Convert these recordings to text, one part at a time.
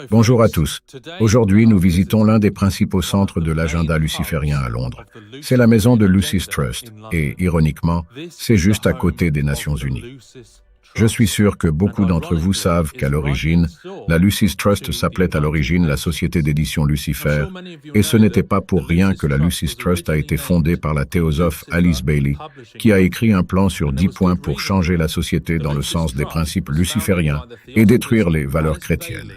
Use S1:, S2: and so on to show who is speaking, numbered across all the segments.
S1: Bonjour à tous. Aujourd'hui, nous visitons l'un des principaux centres de l'agenda luciférien à Londres. C'est la maison de Lucis Trust et, ironiquement, c'est juste à côté des Nations Unies. Je suis sûr que beaucoup d'entre vous savent qu'à l'origine, la Lucis Trust s'appelait à l'origine la Société d'édition Lucifer, et ce n'était pas pour rien que la Lucis Trust a été fondée par la théosophe Alice Bailey, qui a écrit un plan sur 10 points pour changer la société dans le sens des principes lucifériens et détruire les valeurs chrétiennes.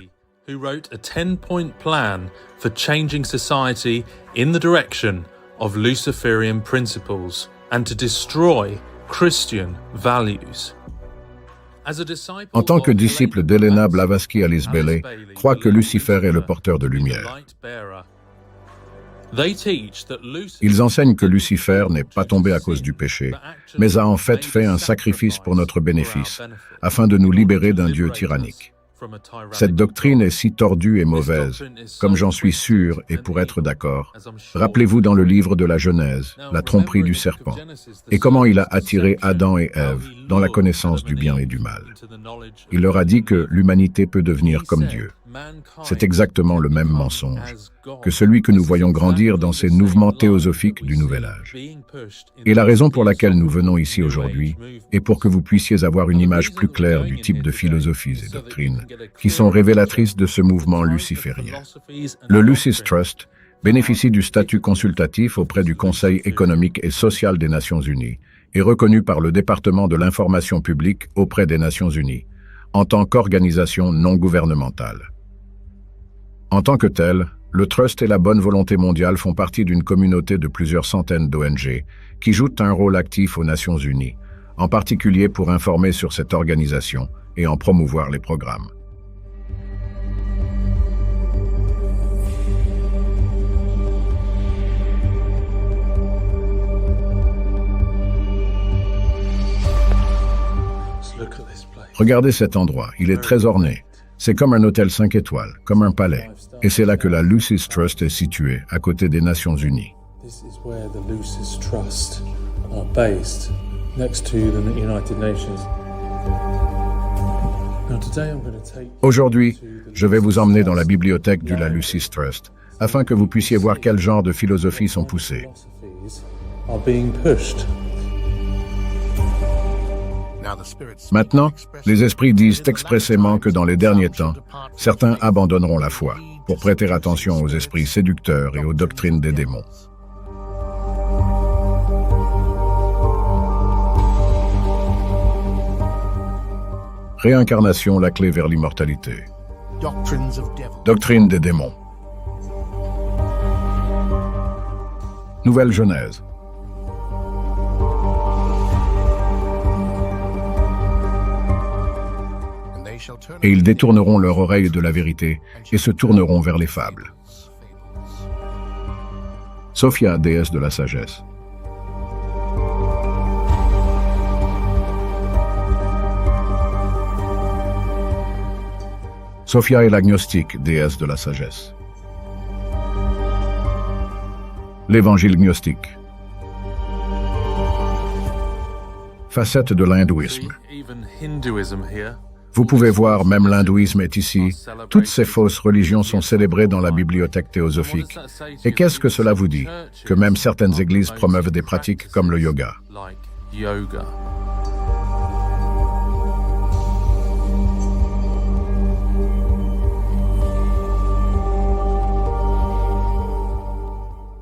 S2: Who wrote a 10-point plan for changing society in the direction of Luciferian principles and to destroy Christian values.
S1: En tant que disciple d'Helena Blavatsky, Alice Bailey croit que Lucifer est le porteur de lumière. Ils enseignent que Lucifer n'est pas tombé à cause du péché, mais a en fait un sacrifice pour notre bénéfice, afin de nous libérer d'un Dieu tyrannique. Cette doctrine est si tordue et mauvaise, comme j'en suis sûr et pour être d'accord. Rappelez-vous dans le livre de la Genèse, la tromperie du serpent, et comment il a attiré Adam et Ève dans la connaissance du bien et du mal. Il leur a dit que l'humanité peut devenir comme Dieu. C'est exactement le même mensonge que celui que nous voyons grandir dans ces mouvements théosophiques du Nouvel Âge. Et la raison pour laquelle nous venons ici aujourd'hui est pour que vous puissiez avoir une image plus claire du type de philosophies et doctrines qui sont révélatrices de ce mouvement luciférien. Le Lucis Trust bénéficie du statut consultatif auprès du Conseil économique et social des Nations Unies et reconnu par le département de l'information publique auprès des Nations Unies en tant qu'organisation non gouvernementale. En tant que tel, le Trust et la bonne volonté mondiale font partie d'une communauté de plusieurs centaines d'ONG qui jouent un rôle actif aux Nations Unies, en particulier pour informer sur cette organisation et en promouvoir les programmes. Regardez cet endroit, il est très orné. C'est comme un hôtel 5 étoiles, comme un palais. Et c'est là que la Lucis Trust est située, à côté des Nations Unies. Aujourd'hui, je vais vous emmener dans la bibliothèque de la Lucis Trust, afin que vous puissiez voir quel genre de philosophies sont poussées. Maintenant, les esprits disent expressément que dans les derniers temps, certains abandonneront la foi pour prêter attention aux esprits séducteurs et aux doctrines des démons. Réincarnation, la clé vers l'immortalité. Doctrine des démons. Nouvelle Genèse. Et ils détourneront leur oreille de la vérité et se tourneront vers les fables. Sophia, déesse de la sagesse. Sophia est l'agnostique, déesse de la sagesse. L'évangile gnostique. Facette de l'hindouisme. Vous pouvez voir, même l'hindouisme est ici. Toutes ces fausses religions sont célébrées dans la bibliothèque théosophique. Et qu'est-ce que cela vous dit? Que même certaines églises promeuvent des pratiques comme le yoga.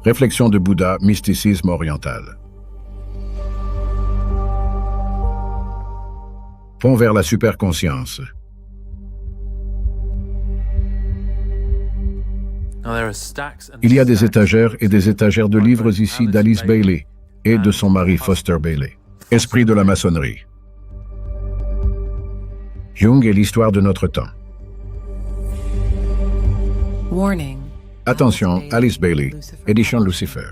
S1: Réflexion de Bouddha, mysticisme oriental. Pont vers la superconscience. Il y a des étagères et des étagères de livres ici d'Alice Bailey et de son mari Foster Bailey. Esprit de la maçonnerie. Jung et l'histoire de notre temps. Attention, Alice Bailey, édition Lucifer.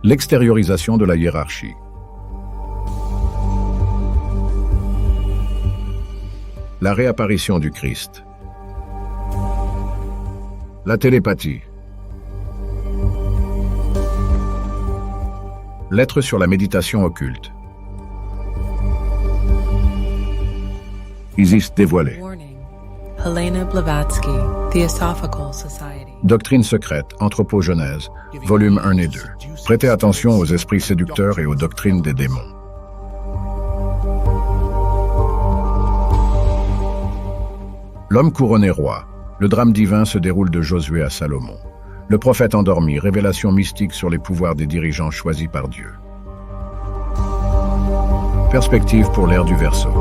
S1: L'extériorisation de la hiérarchie. La réapparition du Christ. La télépathie. Lettre sur la méditation occulte. Isis dévoilée.
S3: Warning. Helena Blavatsky, Theosophical Society.
S1: Doctrine secrète, Anthropogenèse, volume 1 et 2. Prêtez attention aux esprits séducteurs et aux doctrines des démons. L'homme couronné roi. Le drame divin se déroule de Josué à Salomon. Le prophète endormi, révélation mystique sur les pouvoirs des dirigeants choisis par Dieu. Perspective pour l'ère du Verseau.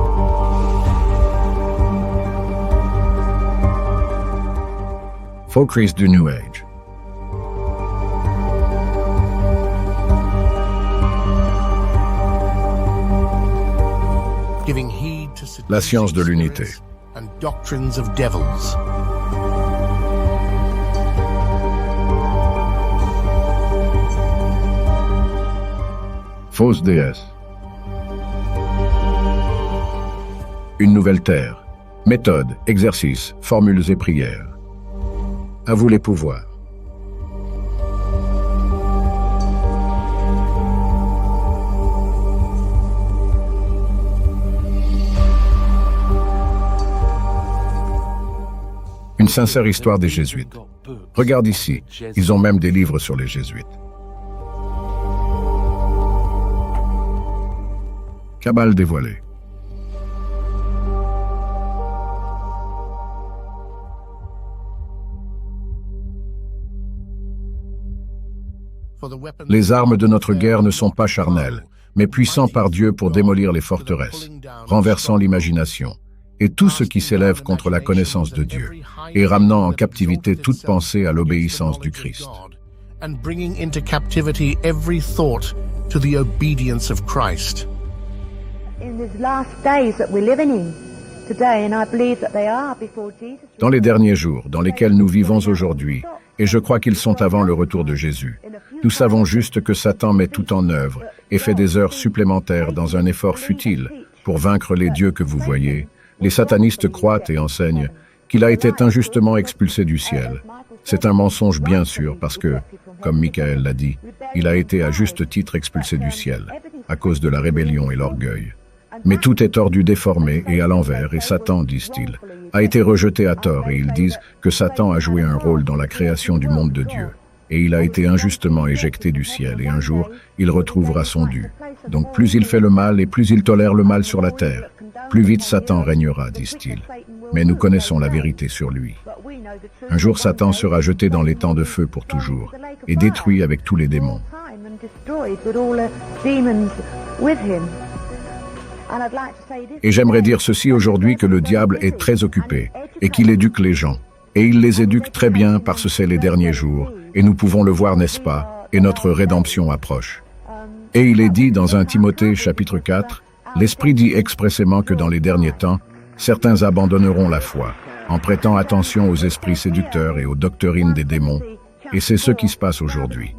S1: Folkries du New Age. La science de l'unité.
S4: And doctrines of devils.
S1: Fausse déesse. Une nouvelle terre. Méthode, exercices, formules et prières. À vous les pouvoirs. Une sincère histoire des Jésuites. Regarde ici, ils ont même des livres sur les Jésuites. Kabbale dévoilée. Les armes de notre guerre ne sont pas charnelles, mais puissants par Dieu pour démolir les forteresses, renversant l'imagination, et tout ce qui s'élève contre la connaissance de Dieu, et ramenant en captivité toute pensée à l'obéissance du Christ.
S4: And bringing into captivity every thought to the obedience of Christ.
S5: In these last days that we're living in today, and I believe that they are before Jesus.
S1: Dans les derniers jours dans lesquels nous vivons aujourd'hui, et je crois qu'ils sont avant le retour de Jésus, nous savons juste que Satan met tout en œuvre et fait des heures supplémentaires dans un effort futile pour vaincre les dieux que vous voyez. Les satanistes croient et enseignent qu'il a été injustement expulsé du ciel. C'est un mensonge bien sûr parce que, comme Michael l'a dit, il a été à juste titre expulsé du ciel, à cause de la rébellion et l'orgueil. Mais tout est tordu, déformé et à l'envers, et Satan, disent-ils, a été rejeté à tort, et ils disent que Satan a joué un rôle dans la création du monde de Dieu. Et il a été injustement éjecté du ciel, et un jour, il retrouvera son dû. Donc plus il fait le mal, et plus il tolère le mal sur la terre, plus vite Satan régnera, disent-ils. Mais nous connaissons la vérité sur lui. Un jour, Satan sera jeté dans les temps de feu pour toujours, et détruit avec tous les démons. Et j'aimerais dire ceci aujourd'hui, que le diable est très occupé, et qu'il éduque les gens. Et il les éduque très bien parce que c'est les derniers jours, et nous pouvons le voir, n'est-ce pas, et notre rédemption approche. Et il est dit dans 1 Timothée chapitre 4, l'Esprit dit expressément que dans les derniers temps, certains abandonneront la foi, en prêtant attention aux esprits séducteurs et aux doctrines des démons, et c'est ce qui se passe aujourd'hui.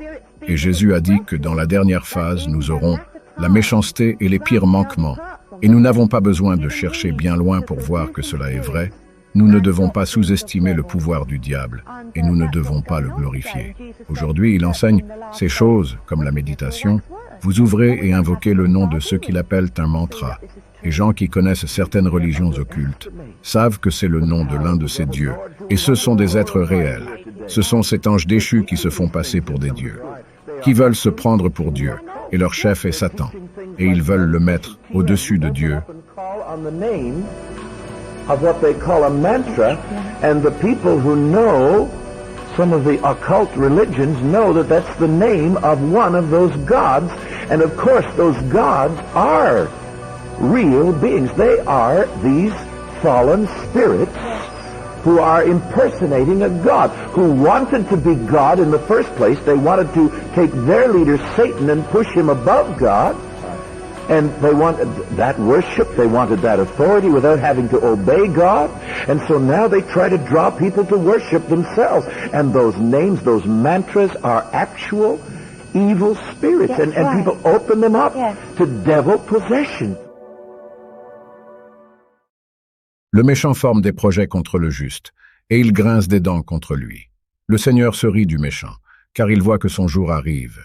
S1: Et Jésus a dit que dans la dernière phase, nous aurons la méchanceté et les pires manquements, et nous n'avons pas besoin de chercher bien loin pour voir que cela est vrai. Nous ne devons pas sous-estimer le pouvoir du diable, et nous ne devons pas le glorifier. Aujourd'hui, il enseigne ces choses, comme la méditation. Vous ouvrez et invoquez le nom de ceux qu'il appelle un mantra. Les gens qui connaissent certaines religions occultes savent que c'est le nom de l'un de ces dieux, et ce sont des êtres réels. Ce sont ces anges déchus qui se font passer pour des dieux, qui veulent se prendre pour Dieu, et leur chef est Satan, et ils veulent le mettre au-dessus de Dieu.
S6: Of what they call a mantra, and the people who know some of the occult religions know that that's the name of one of those gods, and of course those gods are real beings. They are these fallen spirits who are impersonating a god, who wanted to be God in the first place. They wanted to take their leader Satan and push him above God. And they wanted that worship, they wanted that authority without having to obey God. And so now they try to draw people to worship themselves. And those names, those mantras are actual evil spirits.
S5: Yes,
S6: and people open them up to devil possession.
S1: Le méchant forme des projets contre le juste, et il grince des dents contre lui. Le Seigneur se rit du méchant, car il voit que son jour arrive.